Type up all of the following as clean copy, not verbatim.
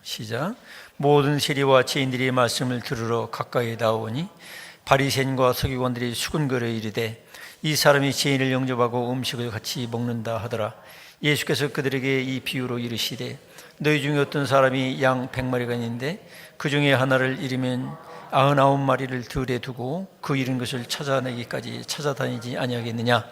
시작. 모든 세리와 죄인들이 말씀을 들으러 가까이 나오니 바리새인과 서기관들이 수군거려 이르되 이 사람이 죄인을 영접하고 음식을 같이 먹는다 하더라. 예수께서 그들에게 이 비유로 이르시되 너희 중에 어떤 사람이 양 100마리가 있는데 그 중에 하나를 잃으면 99마리를 들에 두고 그 잃은 것을 찾아내기까지 찾아다니지 아니하겠느냐.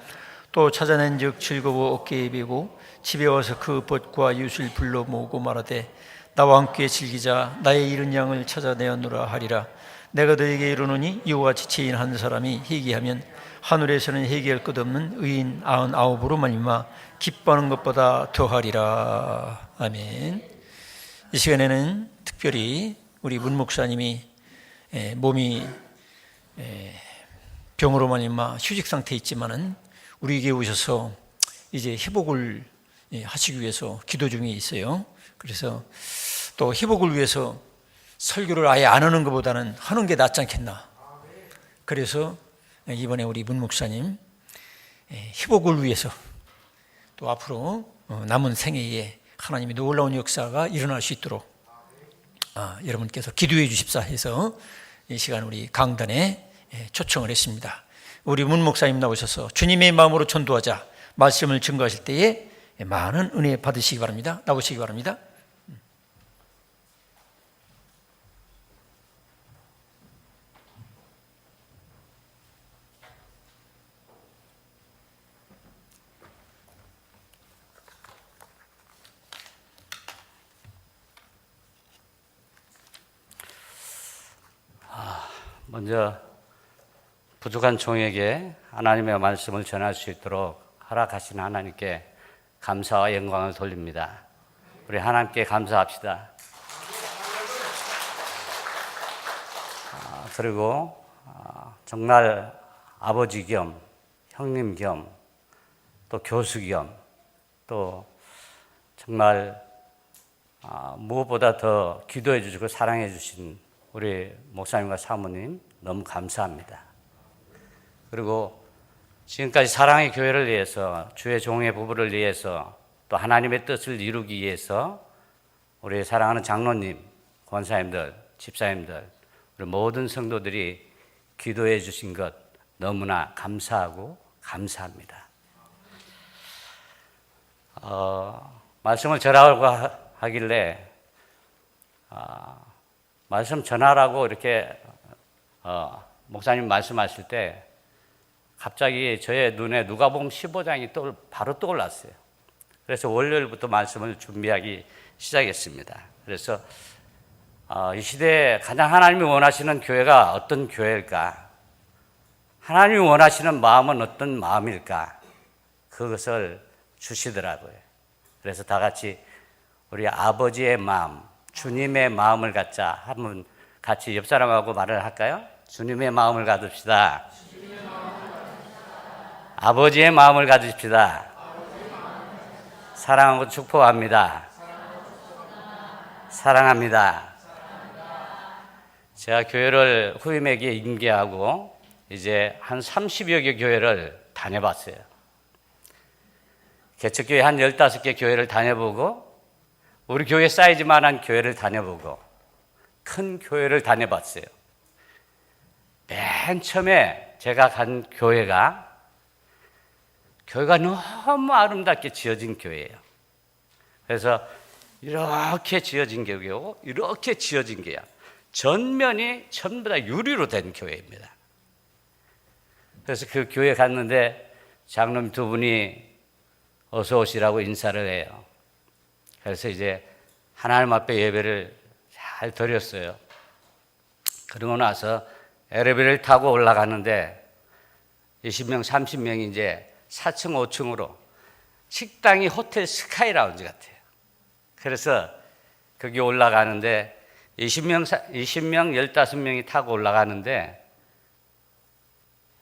또 찾아낸즉 즐거워 어깨에 메고 집에 와서 그 벗과 이웃을 불러 모으고 말하되 나와 함께 즐기자. 나의 잃은 양을 찾아내었노라 하리라. 내가 너에게 이르노니 이와 같이 죄인 한 사람이 회개하면 하늘에서는 회개할 것 없는 의인 99으로 말미암아 기뻐하는 것보다 더하리라. 아멘. 이 시간에는 특별히 우리 문 목사님이 몸이 병으로 말미암아 휴직 상태에 있지만은 우리에게 오셔서 이제 회복을 하시기 위해서 기도 중에 있어요. 그래서 또 회복을 위해서 설교를 아예 안 하는 것보다는 하는 게 낫지 않겠나. 그래서 이번에 우리 문 목사님 회복을 위해서 또 앞으로 남은 생애에 하나님의 놀라운 역사가 일어날 수 있도록 여러분께서 기도해 주십사 해서 이 시간 우리 강단에 초청을 했습니다. 우리 문 목사님 나오셔서 주님의 마음으로 전도하자 말씀을 증거하실 때에 많은 은혜 받으시기 바랍니다. 나오시기 바랍니다. 먼저 부족한 종에게 하나님의 말씀을 전할 수 있도록 허락하신 하나님께 감사와 영광을 돌립니다. 우리 하나님께 감사합시다. 그리고 정말 아버지 겸 형님 겸 또 교수 겸 또 정말 무엇보다 더 기도해 주시고 사랑해 주신 우리 목사님과 사모님 너무 감사합니다. 그리고 지금까지 사랑의 교회를 위해서 주의 종의 부부를 위해서 또 하나님의 뜻을 이루기 위해서 우리 사랑하는 장로님, 권사님들, 집사님들 우리 모든 성도들이 기도해 주신 것 너무나 감사하고 감사합니다. 말씀을 전하라고 하길래 말씀 전하라고 이렇게 목사님 말씀하실 때 갑자기 저의 눈에 누가복음 15장이 바로 떠올랐어요. 그래서 월요일부터 말씀을 준비하기 시작했습니다. 그래서 이 시대에 가장 하나님이 원하시는 교회가 어떤 교회일까? 하나님이 원하시는 마음은 어떤 마음일까? 그것을 주시더라고요. 그래서 다 같이 우리 아버지의 마음, 주님의 마음을 갖자. 한번 같이 옆 사람하고 말을 할까요? 주님의 마음을 가집시다. 아버지의 마음을 가집시다. 사랑하고 축복합니다. 사랑합니다. 제가 교회를 후임에게 임계하고 이제 한 30여 개 교회를 다녀봤어요. 개척교회 한 15개 교회를 다녀보고 우리 교회 사이즈만한 교회를 다녀보고 큰 교회를 다녀봤어요. 맨 처음에 제가 간 교회가 너무 아름답게 지어진 교회예요. 그래서 이렇게 지어진 교회고 이렇게 지어진 교회야. 전면이 전부 다 유리로 된 교회입니다. 그래서 그 교회 갔는데 장로님 두 분이 어서 오시라고 인사를 해요. 그래서 이제 하나님 앞에 예배를 잘 드렸어요. 그러고 나서 엘리베이터를 타고 올라가는데 20명, 30명이 이제 4층, 5층으로 식당이 호텔 스카이 라운지 같아요. 그래서 거기 올라가는데 20명, 15명이 타고 올라가는데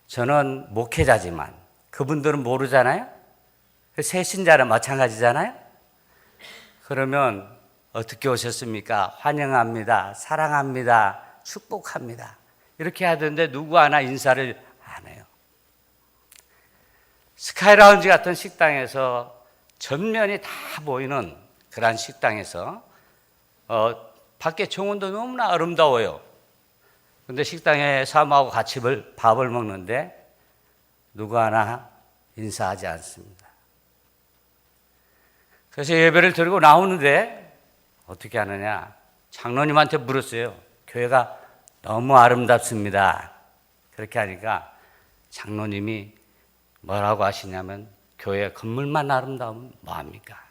저는 목회자지만 그분들은 모르잖아요. 새신자는 마찬가지잖아요. 그러면 어떻게 오셨습니까? 환영합니다. 사랑합니다. 축복합니다. 이렇게 하던데 누구 하나 인사를 안 해요. 스카이라운지 같은 식당에서 전면이 다 보이는 그런 식당에서 밖에 정원도 너무나 아름다워요. 근데 식당에 사모하고 같이 밥을 먹는데 누구 하나 인사하지 않습니다. 그래서 예배를 드리고 나오는데 어떻게 하느냐? 장로님한테 물었어요. 교회가 너무 아름답습니다. 그렇게 하니까 장로님이 뭐라고 하시냐면, 교회 건물만 아름다우면 뭐합니까?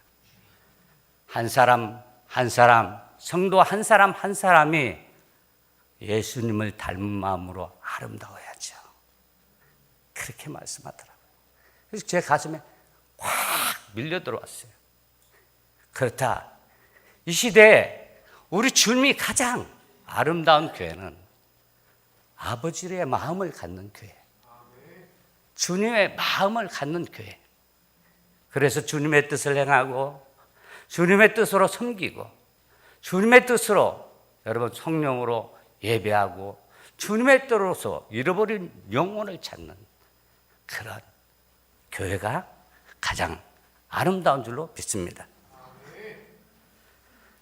한 사람 한 사람, 성도 한 사람 한 사람이 예수님을 닮은 마음으로 아름다워야죠. 그렇게 말씀하더라고요. 그래서 제 가슴에 확 밀려 들어왔어요. 그렇다. 이 시대에 우리 주님이 가장 아름다운 교회는 아버지의 마음을 갖는 교회, 주님의 마음을 갖는 교회. 그래서 주님의 뜻을 행하고 주님의 뜻으로 섬기고 주님의 뜻으로 여러분 성령으로 예배하고 주님의 뜻으로서 잃어버린 영혼을 찾는 그런 교회가 가장 아름다운 줄로 믿습니다.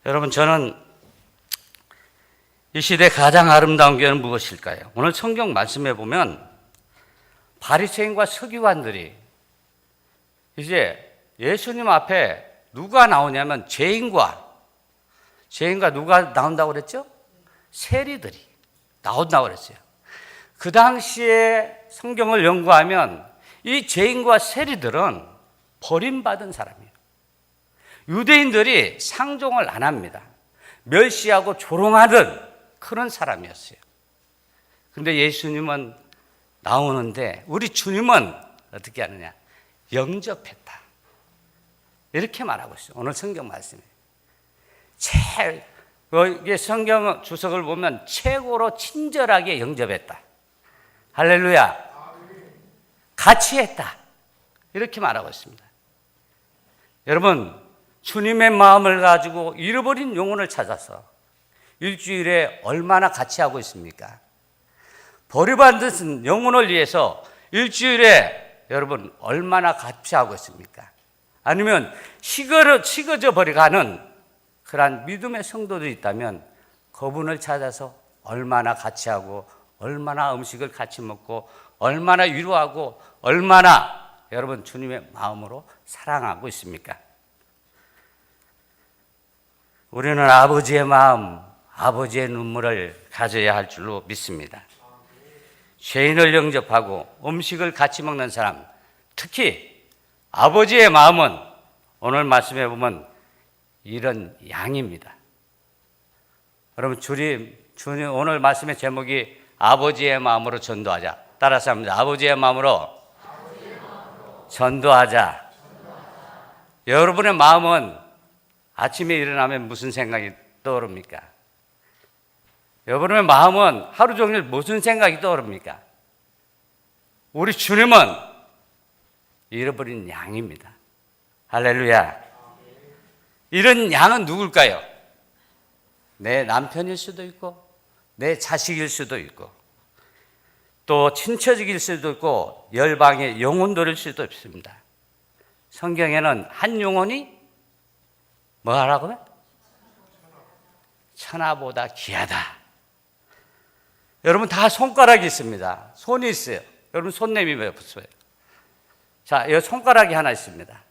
여러분, 저는 이 시대 가장 아름다운 교회는 무엇일까요? 오늘 성경 말씀해 보면 바리새인과 서기관들이 이제 예수님 앞에 누가 나오냐면 죄인과 누가 나온다고 그랬죠? 세리들이 나온다고 그랬어요. 그 당시에 성경을 연구하면 이 죄인과 세리들은 버림받은 사람이에요. 유대인들이 상종을 안 합니다. 멸시하고 조롱하는 그런 사람이었어요. 근데 예수님은 나오는데 우리 주님은 어떻게 하느냐? 영접했다. 이렇게 말하고 있어요. 오늘 성경 말씀에. 이게 성경 주석을 보면 최고로 친절하게 영접했다. 할렐루야. 같이 했다. 이렇게 말하고 있습니다. 여러분, 주님의 마음을 가지고 잃어버린 영혼을 찾아서 일주일에 얼마나 같이 하고 있습니까? 버림받은 영혼을 위해서 일주일에 여러분 얼마나 같이 하고 있습니까? 아니면 식어져 버려가는 그러한 믿음의 성도들이 있다면 그분을 찾아서 얼마나 같이 하고 얼마나 음식을 같이 먹고 얼마나 위로하고 얼마나 여러분 주님의 마음으로 사랑하고 있습니까? 우리는 아버지의 마음, 아버지의 눈물을 가져야 할 줄로 믿습니다. 죄인을 영접하고 음식을 같이 먹는 사람, 특히 아버지의 마음은 오늘 말씀해 보면 이런 양입니다. 여러분, 주님 오늘 말씀의 제목이 아버지의 마음으로 전도하자. 따라서 합니다. 아버지의 마음으로 전도하자. 여러분의 마음은 아침에 일어나면 무슨 생각이 떠오릅니까? 여러분의 마음은 하루 종일 무슨 생각이 떠오릅니까? 우리 주님은 잃어버린 양입니다. 할렐루야. 이런 양은 누굴까요? 내 남편일 수도 있고 내 자식일 수도 있고 또 친처직일 수도 있고 열방의 영혼들일 수도 있습니다. 성경에는 한 영혼이 뭐라고요? 천하보다 귀하다. 여러분 다 손가락이 있습니다. 손이 있어요. 여러분 손 내밀어 보세요. 자, 여기 손가락이 하나 있습니다.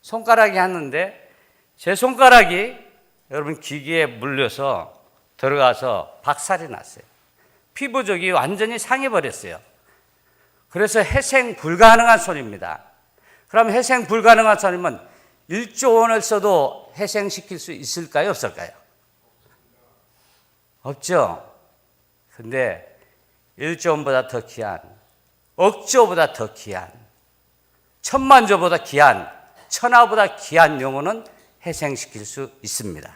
손가락이 하는데 제 손가락이 여러분 기계에 물려서 들어가서 박살이 났어요. 피부적이 완전히 상해버렸어요. 그래서 회생 불가능한 손입니다. 그럼 회생 불가능한 손이면 1조 원을 써도 회생시킬 수 있을까요? 없을까요? 없죠. 근데 1조 원보다 더 귀한, 억조보다 더 귀한, 천만조보다 귀한, 천하보다 귀한 영혼은 회생시킬 수 있습니다.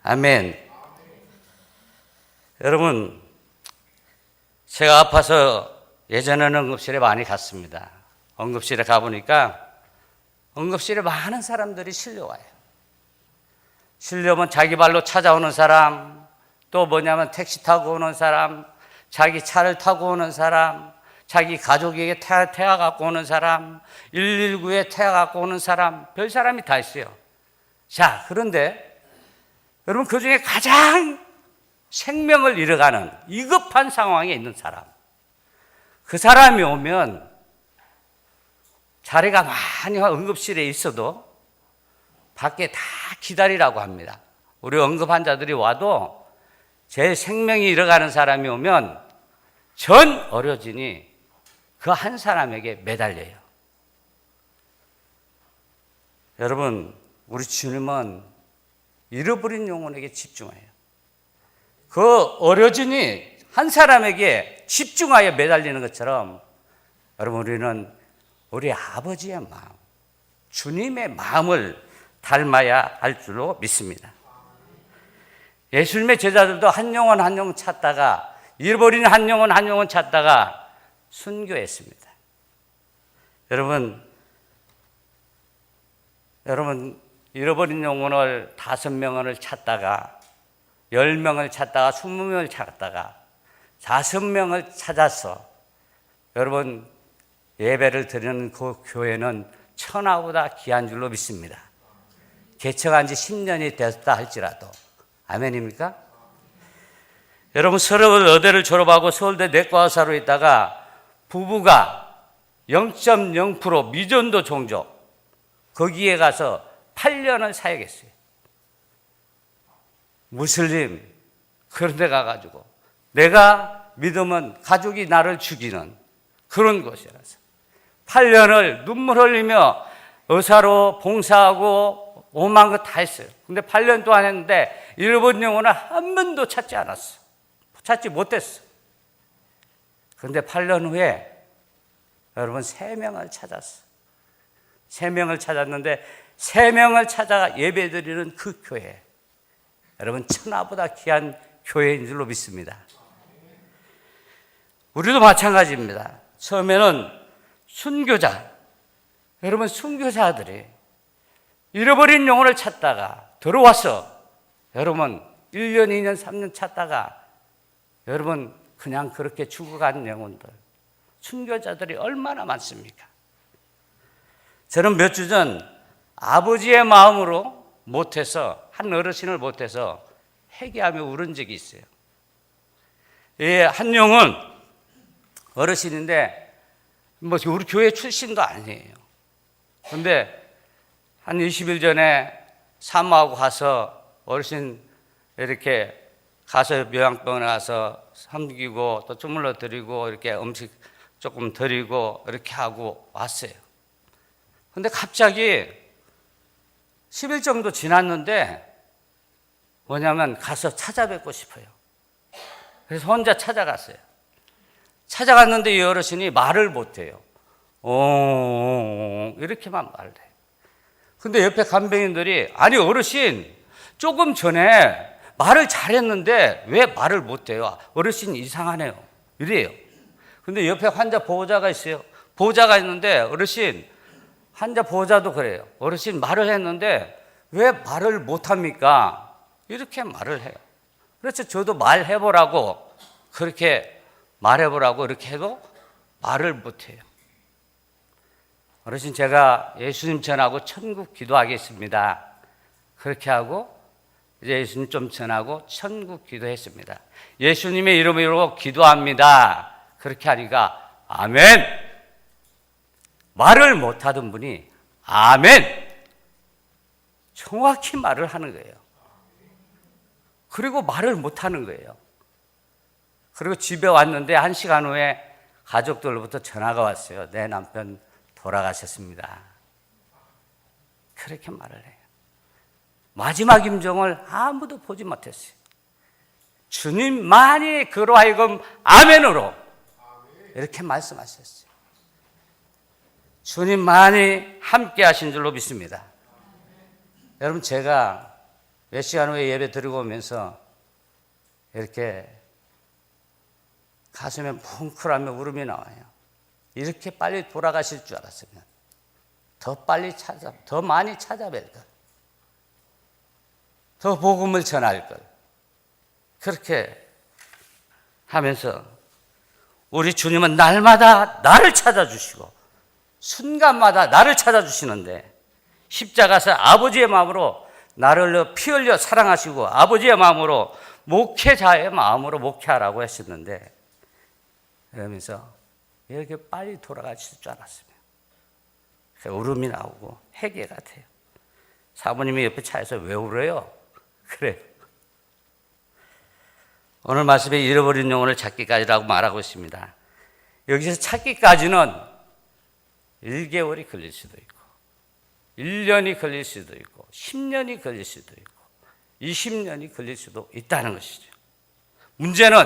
아멘. 여러분, 제가 아파서 예전에는 응급실에 많이 갔습니다. 응급실에 가보니까 응급실에 많은 사람들이 실려와요. 실려오면 자기 발로 찾아오는 사람, 또 뭐냐면 택시 타고 오는 사람, 자기 차를 타고 오는 사람, 자기 가족에게 태아 갖고 오는 사람, 119에 태아 갖고 오는 사람, 별 사람이 다 있어요. 자, 그런데 여러분, 그 중에 가장 생명을 잃어가는 위급한 상황에 있는 사람, 그 사람이 오면 자리가 많이 응급실에 있어도 밖에 다 기다리라고 합니다. 우리 응급 환자들이 와도 제 생명이 잃어가는 사람이 오면 전 의료진이 그 한 사람에게 매달려요. 여러분, 우리 주님은 잃어버린 영혼에게 집중해요. 그 의료진이 한 사람에게 집중하여 매달리는 것처럼 여러분, 우리는 우리 아버지의 마음, 주님의 마음을 닮아야 할 줄로 믿습니다. 예수님의 제자들도 한 영혼 한 영혼 찾다가, 잃어버린 한 영혼 한 영혼 찾다가 순교했습니다. 여러분, 잃어버린 영혼을 5명을 찾다가 10명을 찾다가 20명을 찾다가 5명을 찾아서 여러분 예배를 드리는 그 교회는 천하보다 귀한 줄로 믿습니다. 개척한 지 10년이 됐다 할지라도. 아멘입니까? 여러분, 서울 의대를 졸업하고 서울대 내과 의사로 있다가 부부가 0.0% 미전도 종족, 거기에 가서 8년을 사역했어요. 무슬림, 그런 데 가가지고 내가 믿으면 가족이 나를 죽이는 그런 곳이라서 8년을 눈물 흘리며 의사로 봉사하고 오만 거 다 했어요. 근데 8년 동안 했는데 잃어버린 영혼을 한 번도 찾지 않았어. 찾지 못했어. 그런데 8년 후에 여러분 3명을 찾았어. 3명을 찾았는데 3명을 찾아가 예배드리는 그 교회, 여러분 천하보다 귀한 교회인 줄로 믿습니다. 우리도 마찬가지입니다. 처음에는 순교자, 여러분 순교자들이 잃어버린 영혼을 찾다가 들어와서 여러분 1년, 2년, 3년 찾다가 여러분 그냥 그렇게 죽어가는 영혼들, 순교자들이 얼마나 많습니까? 저는 몇 주 전 아버지의 마음으로 못해서, 한 어르신을 못해서 회개하며 울은 적이 있어요. 예, 한 영은 어르신인데 뭐 우리 교회 출신도 아니에요. 그런데 한 20일 전에 사모하고 가서 어르신 이렇게 가서 요양병원에 가서 섬기고 또 주물러 드리고 이렇게 음식 조금 드리고 이렇게 하고 왔어요. 근데 갑자기 10일 정도 지났는데 뭐냐면 가서 찾아뵙고 싶어요. 그래서 혼자 찾아갔어요. 찾아갔는데 이 어르신이 말을 못해요. 이렇게만 말을 해요. 근데 옆에 간병인들이 아니 어르신 조금 전에 말을 잘했는데 왜 말을 못해요? 어르신이 이상하네요. 이래요. 근데 옆에 환자 보호자가 있어요. 보호자가 있는데 어르신, 환자 보호자도 그래요. 어르신 말을 했는데 왜 말을 못합니까? 이렇게 말을 해요. 그래서 저도 말해보라고, 그렇게 말해보라고 이렇게 해도 말을 못해요. 어르신 제가 예수님 전하고 천국 기도하겠습니다. 그렇게 하고 이제 예수님 좀 전하고 천국 기도했습니다. 예수님의 이름으로 기도합니다. 그렇게 하니까 아멘. 말을 못하던 분이 아멘. 정확히 말을 하는 거예요. 그리고 말을 못하는 거예요. 그리고 집에 왔는데 1시간 후에 가족들로부터 전화가 왔어요. 내 남편 돌아가셨습니다. 그렇게 말을 해요. 마지막 임종을 아무도 보지 못했어요. 주님만이 그로 하여금 아멘으로 이렇게 말씀하셨어요. 주님만이 함께 하신 줄로 믿습니다. 여러분, 제가 몇 시간 후에 예배 드리고 오면서 이렇게 가슴에 뭉클하며 울음이 나와요. 이렇게 빨리 돌아가실 줄 알았으면 더 많이 찾아뵐 걸, 더 복음을 전할 걸, 그렇게 하면서 우리 주님은 날마다 나를 찾아주시고 순간마다 나를 찾아주시는데 십자가에서 아버지의 마음으로 나를 피 흘려 사랑하시고 아버지의 마음으로 목회자의 마음으로 목회하라고 했었는데 그러면서 이렇게 빨리 돌아가실 줄 알았으면 울음이 나오고 회개 같아요. 사모님이 옆에 차에서 왜 울어요? 그래요. 오늘 말씀에 잃어버린 영혼을 찾기까지라고 말하고 있습니다. 여기서 찾기까지는 1개월이 걸릴 수도 있고 1년이 걸릴 수도 있고 10년이 걸릴 수도 있고 20년이 걸릴 수도 있다는 것이죠. 문제는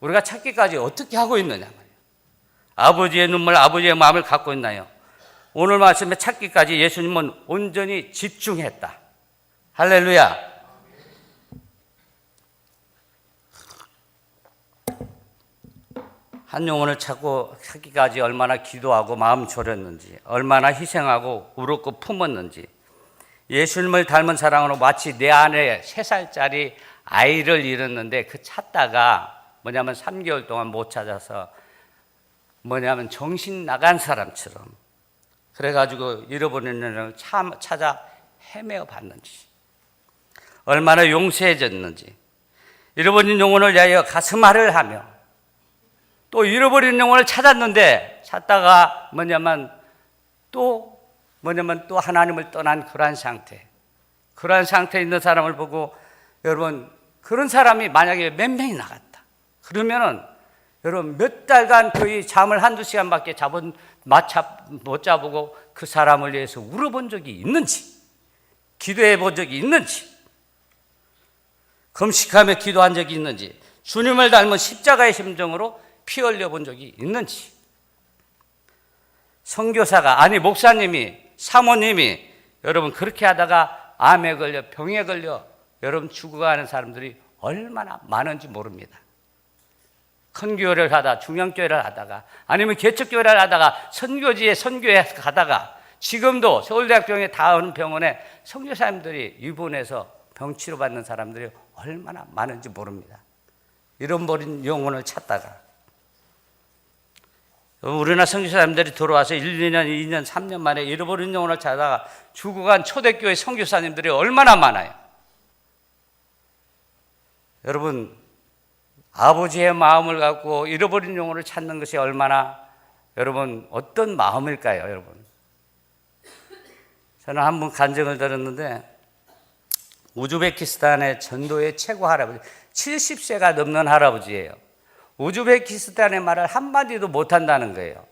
우리가 찾기까지 어떻게 하고 있느냐 말이에요. 아버지의 눈물, 아버지의 마음을 갖고 있나요? 오늘 말씀에 찾기까지 예수님은 온전히 집중했다. 할렐루야. 한 영혼을 찾기까지 얼마나 기도하고 마음 졸였는지, 얼마나 희생하고 울었고 품었는지, 예수님을 닮은 사랑으로 마치 내 안에 3살짜리 아이를 잃었는데 그 찾다가 3개월 동안 못 찾아서 정신 나간 사람처럼 그래가지고 잃어버린 영혼을 찾아 헤매어 봤는지, 얼마나 용서해졌는지, 잃어버린 영혼을 위하여 가슴앓을 하며 또 잃어버린 영혼을 찾았는데 찾다가 또 하나님을 떠난 그러한 상태에 있는 사람을 보고 여러분 그런 사람이 만약에 몇 명이 나갔다 그러면은 여러분 몇 달간 거의 잠을 한두 시간밖에 못 자보고 그 사람을 위해서 울어본 적이 있는지, 기도해 본 적이 있는지, 금식하며 기도한 적이 있는지, 주님을 닮은 십자가의 심정으로 피 흘려 본 적이 있는지, 선교사가 아니 목사님이 사모님이 여러분 그렇게 하다가 암에 걸려 병에 걸려 여러분 죽어가는 사람들이 얼마나 많은지 모릅니다. 큰 교회를 하다 중앙교회를 하다가 아니면 개척교회를 하다가 선교지에 선교에 가다가 지금도 서울대학병원에 닿은 병원에 선교사님들이 입원해서 병 치료받는 사람들이 얼마나 많은지 모릅니다. 잃어버린 영혼을 찾다가 우리나라 선교사님들이 들어와서 1, 2년, 2년, 3년 만에 잃어버린 영혼을 찾다가 죽어간 초대교회 선교사님들이 얼마나 많아요. 여러분 아버지의 마음을 갖고 잃어버린 영혼을 찾는 것이 얼마나 여러분 어떤 마음일까요? 여러분 저는 한 번 간증을 들었는데 우즈베키스탄의 전도의 최고 할아버지 70세가 넘는 할아버지예요. 우즈베키스탄의 말을 한마디도 못한다는 거예요.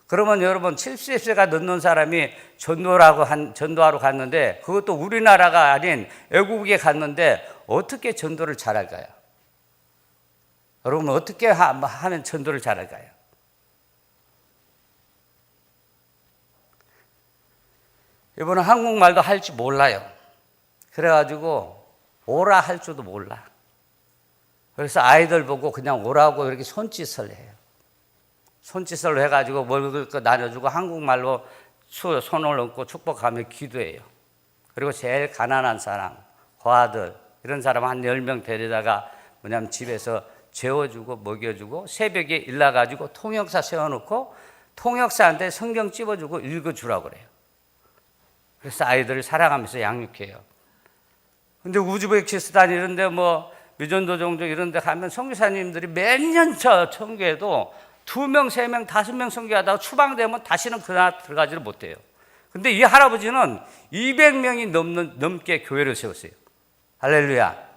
그러면 여러분 70세가 넘는 사람이 전도하러 갔는데 그것도 우리나라가 아닌 외국에 갔는데 어떻게 전도를 잘할까요? 여러분 어떻게 하면 전도를 잘할까요? 이분은 한국말도 할 줄 몰라요. 그래가지고 오라 할 줄도 몰라. 그래서 아이들 보고 그냥 오라고 이렇게 손짓을 해요. 손짓을 해가지고 먹을 거 나눠주고 한국말로 손을 얹고 축복하며 기도해요. 그리고 제일 가난한 사람, 고아들 이런 사람 한 10명 데려다가 집에서 재워주고 먹여주고 새벽에 일나가지고 통역사 세워놓고 통역사한테 성경 찝어주고 읽어주라고 그래요. 그래서 아이들을 사랑하면서 양육해요. 근데 우즈베키스탄 이런데 미전도 종족 이런데 가면 선교사님들이 몇 년 선교해도 2명, 3명, 5명 선교하다가 추방되면 다시는 그 나라 들어가지를 못해요. 근데 이 할아버지는 200명이 넘게 교회를 세웠어요. 할렐루야.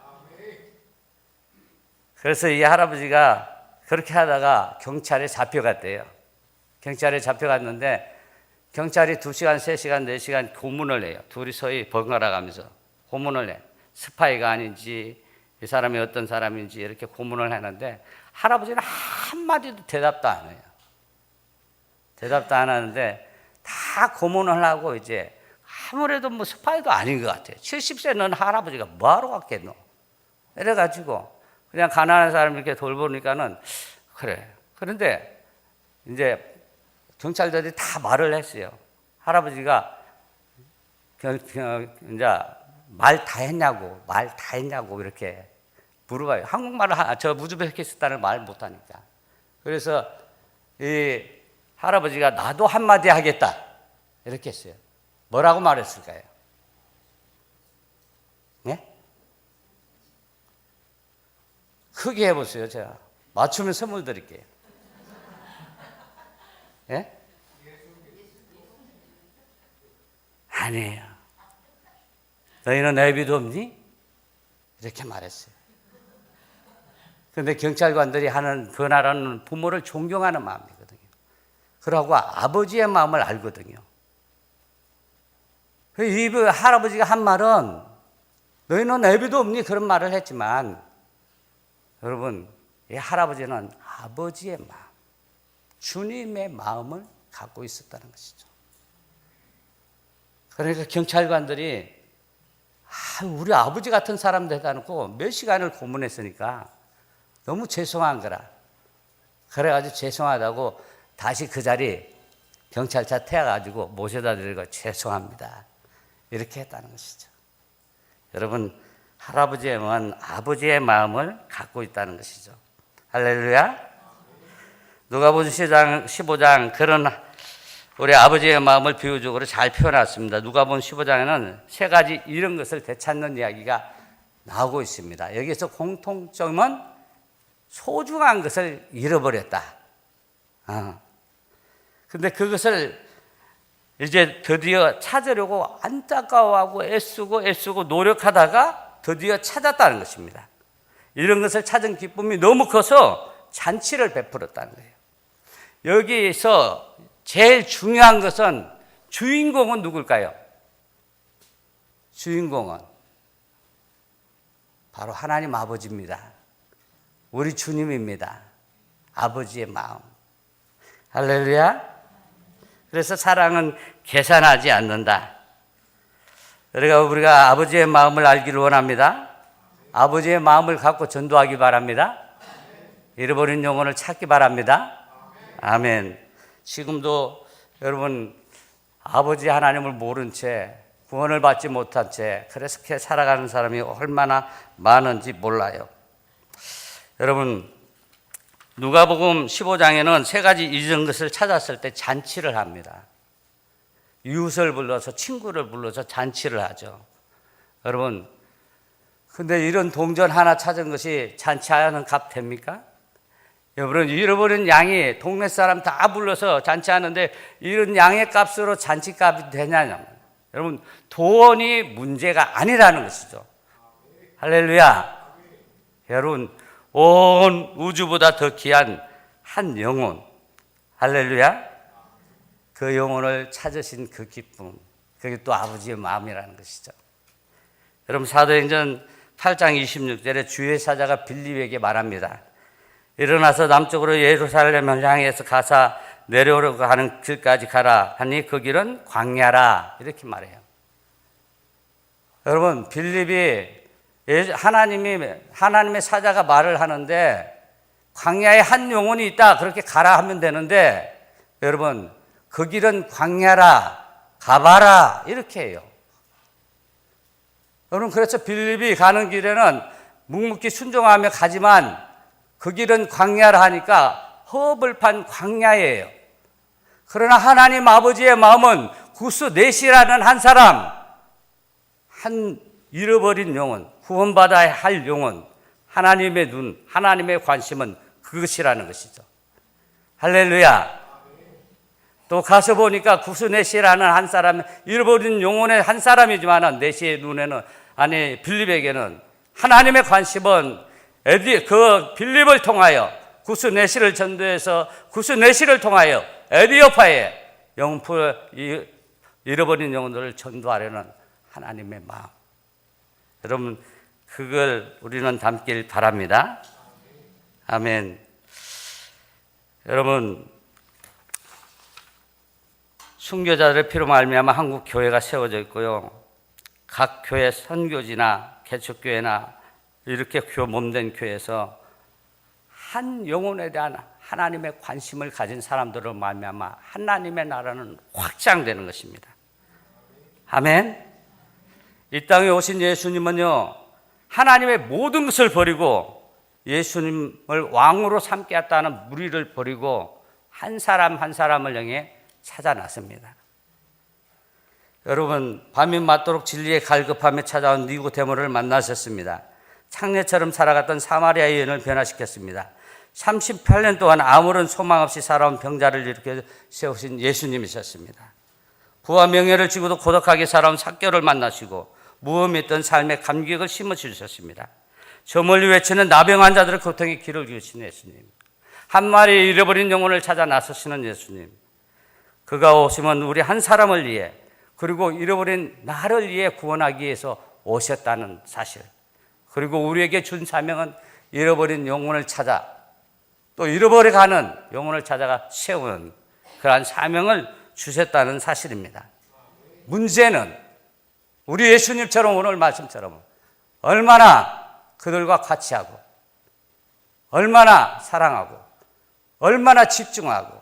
그래서 이 할아버지가 그렇게 하다가 경찰에 잡혀갔대요. 경찰에 잡혀갔는데 경찰이 2시간, 3시간, 4시간 고문을 해요. 둘이 서히 번갈아 가면서 고문을 해. 스파이가 아닌지 이 사람이 어떤 사람인지 이렇게 고문을 하는데 할아버지는 한마디도 대답도 안 해요. 대답도 안 하는데 다 고문을 하고 이제 아무래도 스파이도 아닌 것 같아요. 70세 는 할아버지가 뭐하러 갔겠노? 이래가지고 그냥 가난한 사람 이렇게 돌보니까는 그래. 그런데 이제 경찰들이 다 말을 했어요. 할아버지가 이제 말 다 했냐고 이렇게 물어봐요. 한국말을 우즈베키스탄을 말 못하니까. 그래서 이 할아버지가 나도 한마디 하겠다 이렇게 했어요. 뭐라고 말했을까요? 크게 해보세요. 제가 맞추면 선물 드릴게요. 예? 아니에요. 너희는 애비도 없니? 이렇게 말했어요. 그런데 경찰관들이 하는 그 나라는 부모를 존경하는 마음이거든요. 그러고 아버지의 마음을 알거든요. 이 할아버지가 한 말은 너희는 애비도 없니? 그런 말을 했지만 여러분, 이 할아버지는 아버지의 마음, 주님의 마음을 갖고 있었다는 것이죠. 그러니까 경찰관들이 우리 아버지 같은 사람 되다 놓고 몇 시간을 고문했으니까 너무 죄송한 거라. 그래가지고 죄송하다고 다시 그 자리 경찰차 태워가지고 모셔다 드리고 죄송합니다. 이렇게 했다는 것이죠. 여러분, 할아버지의 마음은 아버지의 마음을 갖고 있다는 것이죠. 할렐루야. 누가복음 15장 그런 우리 아버지의 마음을 비유적으로 잘 표현했습니다. 누가복음 15장에는 세 가지 이런 것을 되찾는 이야기가 나오고 있습니다. 여기서 공통점은 소중한 것을 잃어버렸다. 근데 그것을 이제 드디어 찾으려고 안타까워하고 애쓰고 노력하다가 드디어 찾았다는 것입니다. 이런 것을 찾은 기쁨이 너무 커서 잔치를 베풀었다는 거예요. 여기서 제일 중요한 것은 주인공은 누굴까요? 주인공은 바로 하나님 아버지입니다. 우리 주님입니다. 아버지의 마음. 할렐루야. 그래서 사랑은 계산하지 않는다. 그러니까 우리가 아버지의 마음을 알기를 원합니다. 아버지의 마음을 갖고 전도하기 바랍니다. 잃어버린 영혼을 찾기 바랍니다. 아멘. 지금도 여러분 아버지 하나님을 모른 채 구원을 받지 못한 채 그렇게 살아가는 사람이 얼마나 많은지 몰라요. 여러분 누가복음 15장에는 세 가지 잊은 것을 찾았을 때 잔치를 합니다. 이웃을 불러서 친구를 불러서 잔치를 하죠. 여러분 근데 이런 동전 하나 찾은 것이 잔치하는 값 됩니까? 여러분 잃어버린 양이 동네 사람 다 불러서 잔치하는데 이런 양의 값으로 잔치값이 되냐냐. 여러분 돈이 문제가 아니라는 것이죠. 할렐루야. 여러분 온 우주보다 더 귀한 한 영혼, 할렐루야. 그 영혼을 찾으신 그 기쁨, 그게 또 아버지의 마음이라는 것이죠. 여러분 사도행전 8장 26절에 주의 사자가 빌립에게 말합니다. 일어나서 남쪽으로 예루살렘을 향해서 가사 내려오려고 하는 길까지 가라 하니 그 길은 광야라 이렇게 말해요. 여러분 빌립이 하나님의 사자가 말을 하는데 광야에 한 영혼이 있다 그렇게 가라 하면 되는데 여러분 그 길은 광야라 가봐라 이렇게 해요. 여러분 그래서 빌립이 가는 길에는 묵묵히 순종하며 가지만 그 길은 광야라 하니까 허벌판 광야예요. 그러나 하나님 아버지의 마음은 구스 넷이라는 한 사람, 한 잃어버린 영혼, 구원받아야 할 영혼, 하나님의 눈, 하나님의 관심은 그것이라는 것이죠. 할렐루야. 또 가서 보니까 구스 넷이라는 한 사람, 잃어버린 영혼의 한 사람이지만 넷의 눈에는 아니 빌립에게는 하나님의 관심은 그 빌립을 통하여 구스 넷을 전도해서 구스 넷을 통하여 에디오파에 잃어버린 영혼들을 전도하려는 하나님의 마음. 여러분 그걸 우리는 담길 바랍니다. 아멘. 여러분 순교자들의 피로 말미암아 한국 교회가 세워져 있고요. 각 교회 선교지나 개척교회나 이렇게 몸된 교회에서 한 영혼에 대한 하나님의 관심을 가진 사람들을 말미암아 하나님의 나라는 확장되는 것입니다. 아멘. 이 땅에 오신 예수님은요 하나님의 모든 것을 버리고 예수님을 왕으로 삼겠다는 무리를 버리고 한 사람 한 사람을 향해 찾아났습니다. 여러분 밤이 맞도록 진리에 갈급하며 찾아온 니고데모를 만나셨습니다. 창녀처럼 살아갔던 사마리아 여인을 변화시켰습니다. 38년 동안 아무런 소망 없이 살아온 병자를 일으켜 세우신 예수님이셨습니다. 부와 명예를 지고도 고독하게 살아온 삭개를 만나시고 무음이 있던 삶의 감격을 심어주셨습니다. 저 멀리 외치는 나병 환자들의 고통에 귀를 기울이신 예수님, 한 마리 잃어버린 영혼을 찾아 나서시는 예수님, 그가 오시면 우리 한 사람을 위해 그리고 잃어버린 나를 위해 구원하기 위해서 오셨다는 사실, 그리고 우리에게 준 사명은 잃어버린 영혼을 찾아 또 잃어버려가는 영혼을 찾아가 세우는 그러한 사명을 주셨다는 사실입니다. 문제는 우리 예수님처럼 오늘 말씀처럼 얼마나 그들과 같이 하고 얼마나 사랑하고 얼마나 집중하고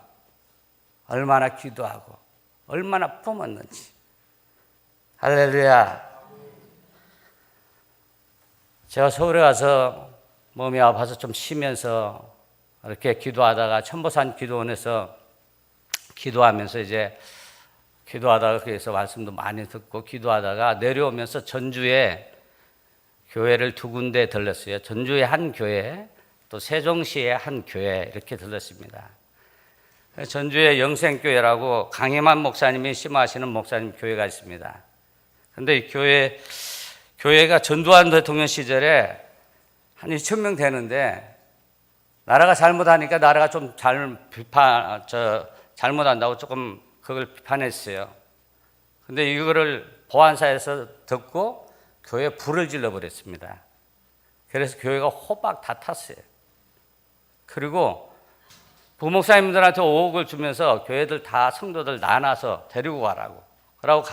얼마나 기도하고 얼마나 품었는지. 할렐루야. 제가 서울에 가서 몸이 아파서 좀 쉬면서 이렇게 기도하다가 천보산 기도원에서 기도하면서 이제 기도하다가 그래서 말씀도 많이 듣고 기도하다가 내려오면서 전주에 교회를 두 군데 들렀어요. 전주의 한 교회, 또 세종시의 한 교회 이렇게 들렀습니다. 전주의 영생교회라고 강혜만 목사님이 심화하시는 목사님 교회가 있습니다. 그런데 이 교회가 전두환 대통령 시절에 한 2,000명 되는데 나라가 잘못하니까 나라가 좀 잘못한다고 조금 그걸 비판했어요. 근데 이거를 보안사에서 듣고 교회에 불을 질러버렸습니다. 그래서 교회가 호박 다 탔어요. 그리고 부목사님들한테 5억을 주면서 교회들 다 성도들 나눠서 데리고 가라고. 그러고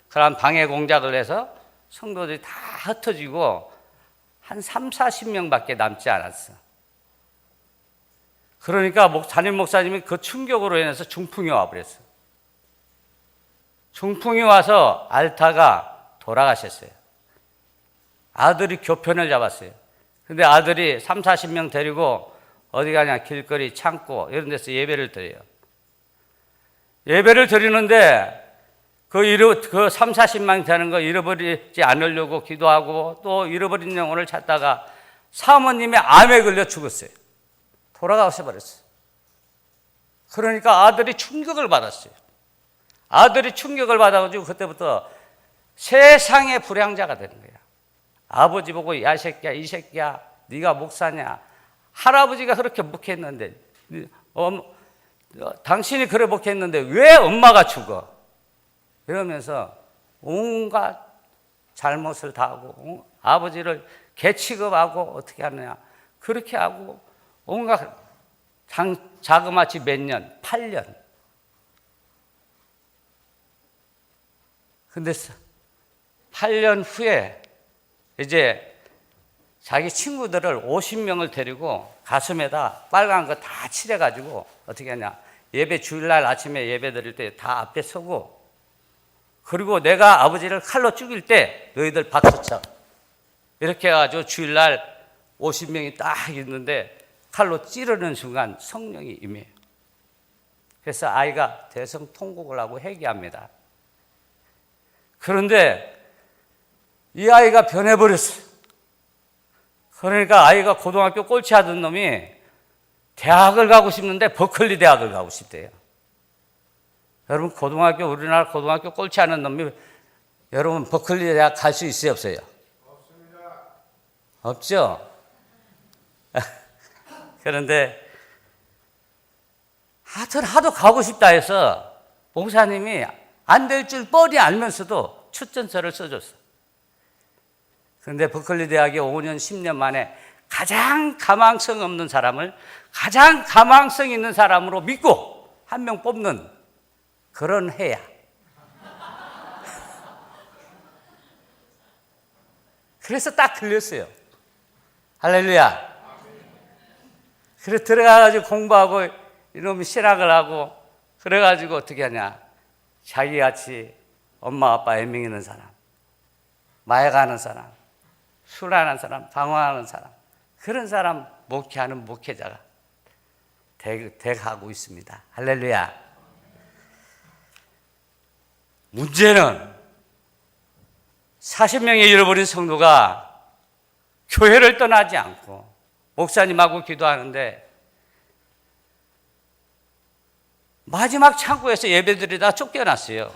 그런 방해 공작을 해서 성도들이 다 흩어지고 한 30-40명밖에 남지 않았어. 그러니까 담임 목사님이 그 충격으로 인해서 중풍이 와버렸어. 중풍이 와서 앓다가 돌아가셨어요. 아들이 교편을 잡았어요. 근데 아들이 30-40명 데리고 어디 가냐, 길거리, 창고 이런 데서 예배를 드려요. 예배를 드리는데 그 30-40명 되는 거 잃어버리지 않으려고 기도하고 또 잃어버린 영혼을 찾다가 사모님이 암에 걸려 죽었어요. 돌아가셔 버렸어요. 그러니까 아들이 충격을 받았어요. 아들이 충격을 받아가지고 그때부터 세상의 불량자가 되는 거야. 아버지 보고 야 새끼야, 이 새끼야, 네가 목사냐. 할아버지가 그렇게 목했는데 당신이 그래 목했는데 왜 엄마가 죽어? 이러면서 온갖 잘못을 다 하고 아버지를 개취급하고 어떻게 하느냐 그렇게 하고 온갖 자그마치 몇 년, 8년. 근데 8년 후에 이제 자기 친구들을 50명을 데리고 가슴에다 빨간 거 다 칠해가지고 어떻게 하냐. 예배 주일날 아침에 예배 드릴 때 다 앞에 서고 그리고 내가 아버지를 칼로 죽일 때 너희들 박수 쳐. 이렇게 해가지고 주일날 50명이 딱 있는데 칼로 찌르는 순간 성령이 임해요. 그래서 아이가 대성통곡을 하고 회개합니다. 그런데 이 아이가 변해버렸어요. 그러니까 아이가 고등학교 꼴찌하던 놈이 대학을 가고 싶는데 버클리 대학을 가고 싶대요. 여러분 우리나라 고등학교 꼴찌하는 놈이 여러분 버클리 대학 갈 수 있어요, 없어요? 없습니다. 없죠? 그런데 하도 가고 싶다 해서 목사님이 안 될 줄 뻔히 알면서도 추천서를 써줬어. 그런데 버클리 대학에 5년, 10년 만에 가장 가망성 없는 사람을 가장 가망성 있는 사람으로 믿고 한 명 뽑는 그런 해야. 그래서 딱 걸렸어요. 할렐루야. 그래서 들어가가지고 공부하고 이놈이 실학을 하고 그래가지고 어떻게 하냐. 자기같이 엄마 아빠 애명이는 사람, 마약하는 사람, 술하는 사람, 방황하는 사람 그런 사람 목회하는 목회자가 돼가고 있습니다. 할렐루야. 문제는 40명의 잃어버린 성도가 교회를 떠나지 않고 목사님하고 기도하는데 마지막 창고에서 예배드리다 쫓겨났어요.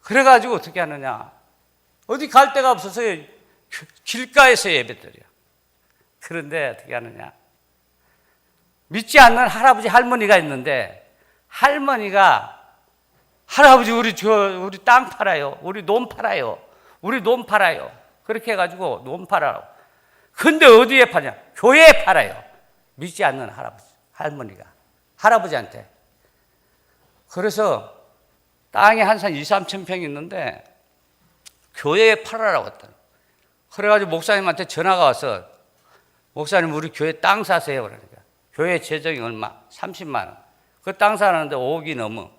그래가지고 어떻게 하느냐, 어디 갈 데가 없어서 길가에서 예배드려. 그런데 어떻게 하느냐, 믿지 않는 할아버지 할머니가 있는데, 할머니가 할아버지 우리 땅 팔아요, 우리 논 팔아요, 우리 논 팔아요, 그렇게 해가지고 논 팔아요. 근데 어디에 파냐, 교회에 팔아요. 믿지 않는 할아버지 할머니가 할아버지한테. 그래서 땅이 한 2, 3천 평 있는데 교회에 팔아라고 했더니, 그래가지고 목사님한테 전화가 와서 목사님 우리 교회 땅 사세요. 그러니까 교회 재정이 얼마? 30만 원. 그 땅 사는데 5억이 넘어.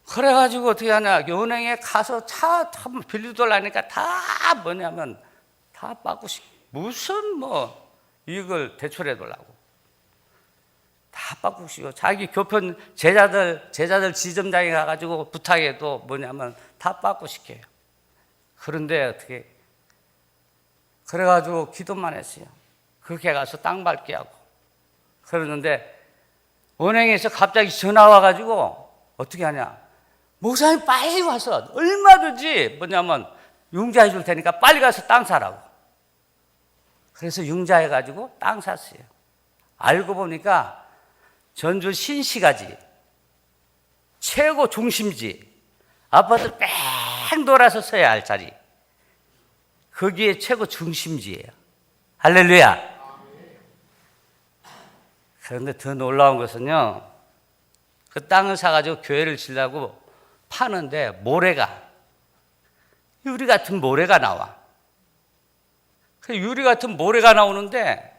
그래가지고 어떻게 하냐, 은행에 가서 차 빌려달라니까 다 뭐냐면 다 바꾸시, 무슨 뭐 이걸 대출해 달라고 다 바꾸시고, 자기 교편 제자들 지점장에 가가지고 부탁해도 뭐냐면 다 바꾸시켜요. 그런데 어떻게, 그래가지고 기도만 했어요. 그렇게 가서 땅 밟게 하고. 그러는데 은행에서 갑자기 전화 와가지고 어떻게 하냐, 목사님 빨리 와서 얼마든지 뭐냐면 융자해 줄 테니까 빨리 가서 땅 사라고. 그래서 융자해가지고 땅 샀어요. 알고 보니까 전주 신시가지 최고 중심지, 아파트 뺑 돌아서 서야 할 자리, 거기에 최고 중심지예요. 할렐루야. 그런데 더 놀라운 것은요, 그 땅을 사가지고 교회를 지려고 파는데 모래가, 유리 같은 모래가 나와. 그 유리 같은 모래가 나오는데,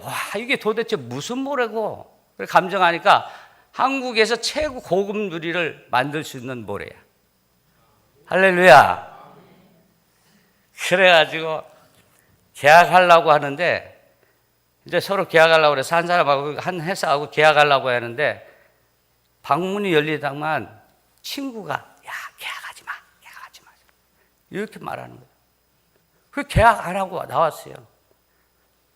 와, 이게 도대체 무슨 모래고? 그래 감정하니까 한국에서 최고 고급 유리를 만들 수 있는 모래야. 할렐루야. 그래가지고 계약하려고 하는데, 이제 서로 계약하려고 그래서 한 사람하고 한 회사하고 계약하려고 하는데, 방문이 열리다만 친구가 야, 계약하지 마 이렇게 말하는 거예요. 그 계약 안 하고 나왔어요.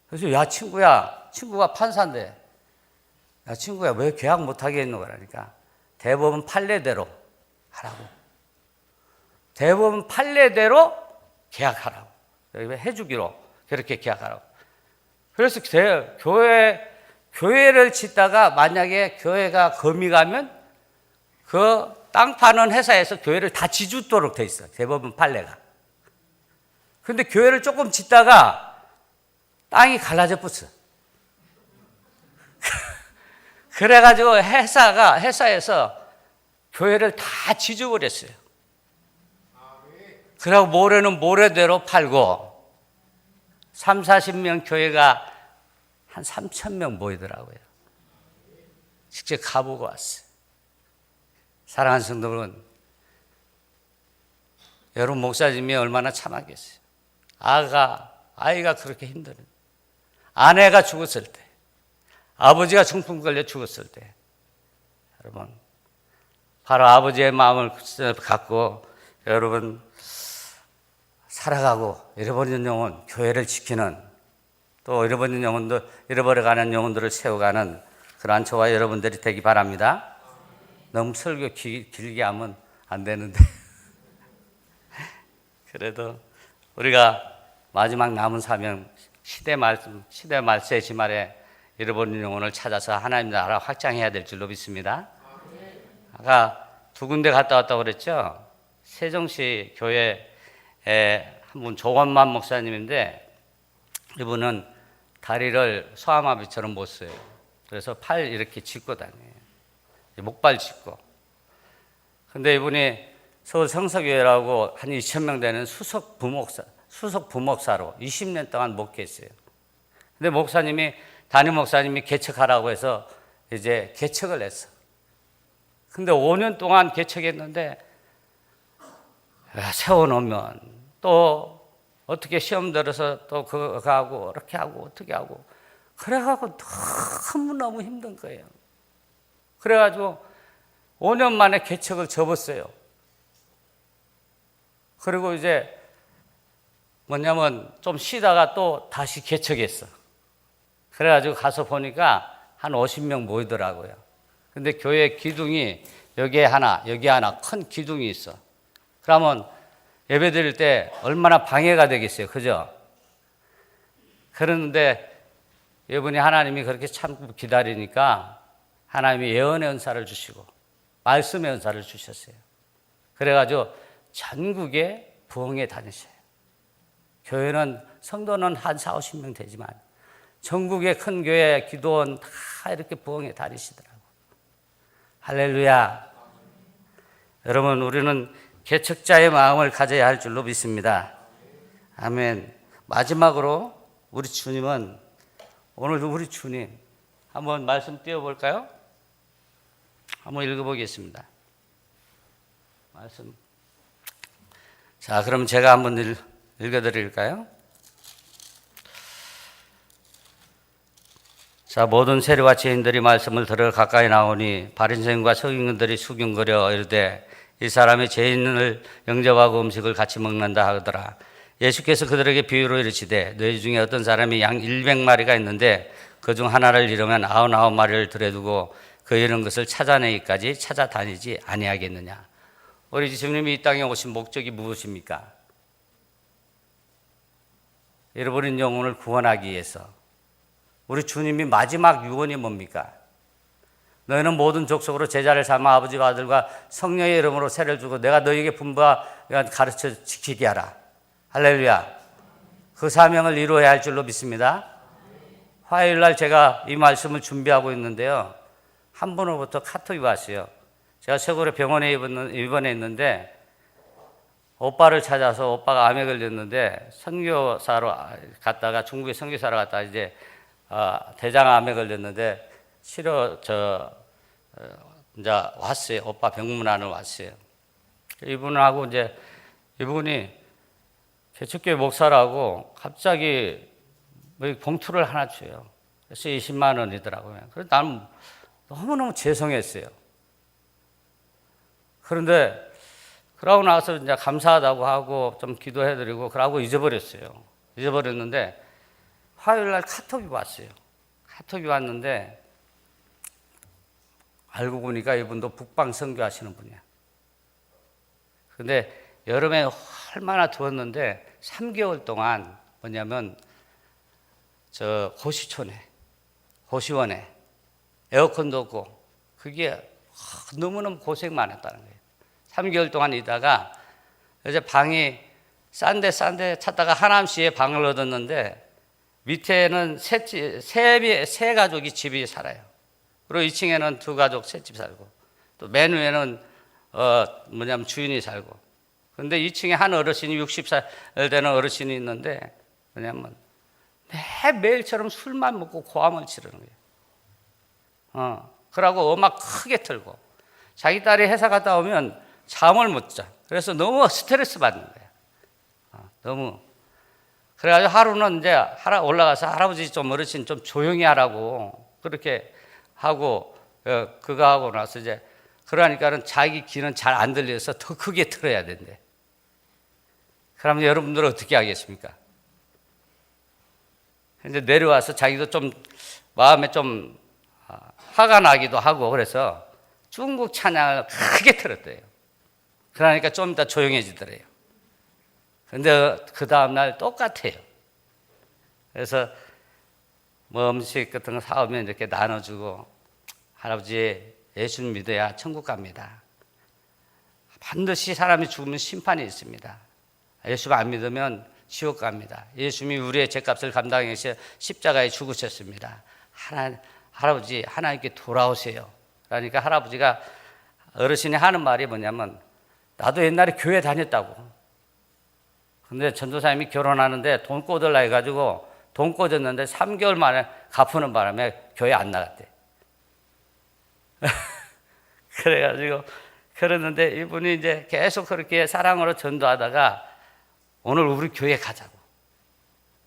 그래서 야 친구가 판사인데, 야 친구야 왜 계약 못 하게 했노? 그러니까 대법원 판례대로 하라고, 대법원 판례대로 계약하라고, 해주기로 그렇게 계약하라고. 그래서 교회를 짓다가 만약에 교회가 검이 가면 그 땅 파는 회사에서 교회를 다 지주도록 돼 있어요, 대법원 판례가. 근데 교회를 조금 짓다가 땅이 갈라져 붙어. 그래가지고 회사에서 교회를 다 지져버렸어요. 그리고 모래는 모래대로 팔고 3, 40명 교회가 한 3,000명 모이더라고요. 직접 가보고 왔어요. 사랑하는 성도 여러분, 여러분 목사님이 얼마나 참하겠어요. 아이가 그렇게 힘들어요. 아내가 죽었을 때, 아버지가 중풍 걸려 죽었을 때, 여러분 바로 아버지의 마음을 갖고 여러분 살아가고, 잃어버린 영혼, 교회를 지키는, 또 잃어버려가는 영혼들을 세워가는 그러한 저와 여러분들이 되기 바랍니다. 너무 설교 길게 하면 안 되는데 그래도 우리가 마지막 남은 사명, 시대 말세 지말에 잃어버린 영혼을 찾아서 하나님 나라 확장해야 될 줄로 믿습니다. 아까 두 군데 갔다 왔다고 그랬죠. 세종시 교회에 한 분 조건만 목사님인데, 이분은 다리를 소아마비처럼 못 써요. 그래서 팔 이렇게 짚고 다녀요. 목발 짚고. 근데 이분이 서울 성서교회라고 한 2,000명 되는 수석 부목사로 20년 동안 목회했어요. 근데 담임 목사님이 개척하라고 해서 이제 개척을 했어. 근데 5년 동안 개척했는데, 세워놓으면 또 어떻게 시험 들어서 또 그거 하고 이렇게 하고 어떻게 하고, 그래가지고 너무너무 힘든 거예요. 그래가지고 5년 만에 개척을 접었어요. 그리고 이제 뭐냐면 좀 쉬다가 또 다시 개척했어. 그래가지고 가서 보니까 한 50명 모이더라고요. 근데 교회 기둥이 여기에 하나, 여기 하나 큰 기둥이 있어. 그러면 예배 드릴 때 얼마나 방해가 되겠어요. 그죠? 그런데 이분이 하나님이 그렇게 참고 기다리니까 하나님이 예언의 은사를 주시고 말씀의 은사를 주셨어요. 그래가지고 전국에 부흥에 다니셔요. 교회는 성도는 한 4, 50명 되지만 전국의 큰 교회 기도원 다 이렇게 부흥에 다니시더라고요. 할렐루야. 여러분, 우리는 개척자의 마음을 가져야 할 줄로 믿습니다. 아멘. 마지막으로 우리 주님은, 오늘 우리 주님 한번 말씀 띄워볼까요? 한번 읽어보겠습니다. 말씀. 자, 그럼 제가 한번 읽어드릴까요? 자, 모든 세리와 죄인들이 말씀을 들어 가까이 나오니 바리새인과 서기관들이 수군거려 이르되 이 사람이 죄인을 영접하고 음식을 같이 먹는다 하더라. 예수께서 그들에게 비유로 이르시되 너희 중에 어떤 사람이 양 100마리가 있는데 그중 하나를 잃으면 99마리를 들여두고 그 잃은 것을 찾아내기까지 찾아다니지 아니하겠느냐. 우리 주님이 이 땅에 오신 목적이 무엇입니까? 잃어버린 영혼을 구원하기 위해서. 우리 주님이 마지막 유언이 뭡니까? 너희는 모든 족속으로 제자를 삼아 아버지와 아들과 성령의 이름으로 세례를 주고 내가 너희에게 분부하 가르쳐 지키게 하라. 할렐루야. 그 사명을 이루어야 할 줄로 믿습니다. 화요일 날 제가 이 말씀을 준비하고 있는데요. 한 분으로부터 카톡이 왔어요. 제가 최고로 병원에 입원했는데 오빠를 찾아서 오빠가 암에 걸렸는데 선교사로 갔다가 중국에 선교사로 갔다가 이제 대장암에 걸렸는데 이제 왔어요. 오빠 병문안을 왔어요. 이분하고 이제 이분이 개척교회 목사라고 갑자기 봉투를 하나 줘요. 그래서 20만 원이더라고요. 그래서 나는 너무너무 죄송했어요. 그런데 그러고 나서 이제 감사하다고 하고 좀 기도해드리고 그러고 잊어버렸어요. 잊어버렸는데 화요일 날 카톡이 왔어요. 카톡이 왔는데 알고 보니까 이분도 북방 선교하시는 분이야. 근데 여름에 얼마나 더웠는데 3개월 동안 뭐냐면 저 고시원에 에어컨도 없고 그게 너무너무 고생 많았다는 거예요. 3개월 동안 있다가 이제 방이 싼데 찾다가 하남시에 방을 얻었는데 밑에는 세 가족이 집이 살아요. 그리고 2층에는 2가족 세 집 살고 또 맨 위에는 주인이 살고. 근데 2층에 한 어르신이 60살 되는 어르신이 있는데 매일처럼 술만 먹고 고함을 지르는 거예요. 그러고 음악 크게 틀고 자기 딸이 회사 갔다 오면 잠을 못 자. 그래서 너무 스트레스 받는 거예요. 너무. 그래가지고 하루는 이제 올라가서 할아버지 좀 어르신 좀 조용히 하라고 그렇게 하고 그거 하고 나서 이제 그러니까는 자기 귀는 잘 안 들려서 더 크게 틀어야 된대. 그러면 여러분들은 어떻게 하겠습니까? 이제 내려와서 자기도 좀 마음에 좀 화가 나기도 하고 그래서 중국 찬양을 크게 틀었대요. 그러니까 좀 이따 조용해지더래요. 근데 그 다음날 똑같아요. 그래서 뭐 음식 같은 거 사오면 이렇게 나눠주고 할아버지 예수를 믿어야 천국 갑니다. 반드시 사람이 죽으면 심판이 있습니다. 예수 안 믿으면 지옥 갑니다. 예수님이 우리의 죄값을 감당해서 십자가에 죽으셨습니다. 할아버지 하나님께 돌아오세요. 그러니까 할아버지가 어르신이 하는 말이 뭐냐면 나도 옛날에 교회 다녔다고. 근데 전도사님이 결혼하는데 돈 꿔달라 해가지고 돈 꿔줬는데 3개월 만에 갚는 바람에 교회 안 나갔대. 그래가지고 그랬는데 이분이 이제 계속 그렇게 사랑으로 전도하다가 오늘 우리 교회 가자고.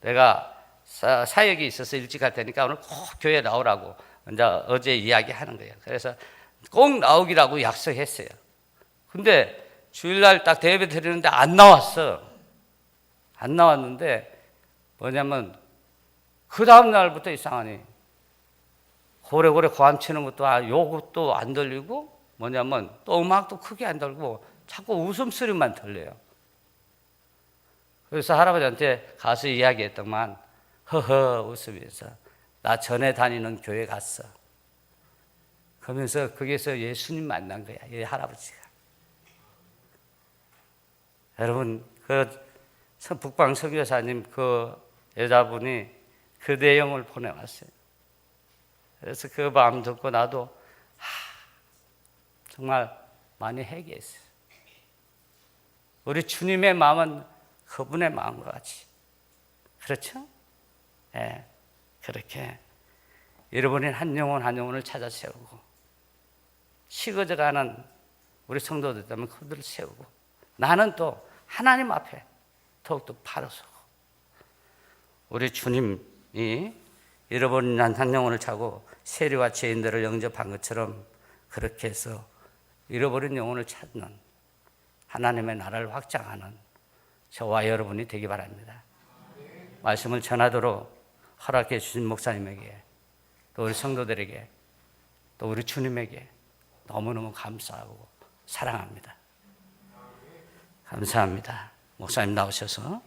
내가 사역이 있어서 일찍 갈 테니까 오늘 꼭 교회 나오라고 이제 어제 이야기하는 거예요. 그래서 꼭 나오기라고 약속했어요. 근데 주일날 딱 예배 드리는데 안 나왔어. 안 나왔는데 뭐냐면 그 다음 날부터 이상하니 고래고래 고함치는 것도 요것도 안 들리고 뭐냐면 또 음악도 크게 안 들고 자꾸 웃음소리만 들려요. 그래서 할아버지한테 가서 이야기했더만 허허 웃으면서 나 전에 다니는 교회 갔어. 그러면서 거기서 예수님 만난 거야. 이 할아버지가. 여러분 그 북방 선교사님 그 여자분이 그 내용을 보내왔어요. 그래서 그 마음 듣고 나도 정말 많이 회개했어요. 우리 주님의 마음은 그분의 마음과 같이. 그렇죠? 예, 그렇게 잃어버린 한 영혼 한 영혼을 찾아 세우고 식어져가는 우리 성도들 때문에 그들을 세우고 나는 또 하나님 앞에 더욱더 바로 서고 우리 주님이 잃어버린 한 영혼을 찾고 세리와 죄인들을 영접한 것처럼 그렇게 해서 잃어버린 영혼을 찾는 하나님의 나라를 확장하는 저와 여러분이 되기 바랍니다. 말씀을 전하도록 허락해 주신 목사님에게 또 우리 성도들에게 또 우리 주님에게 너무너무 감사하고 사랑합니다. 감사합니다. 목사님 나오셔서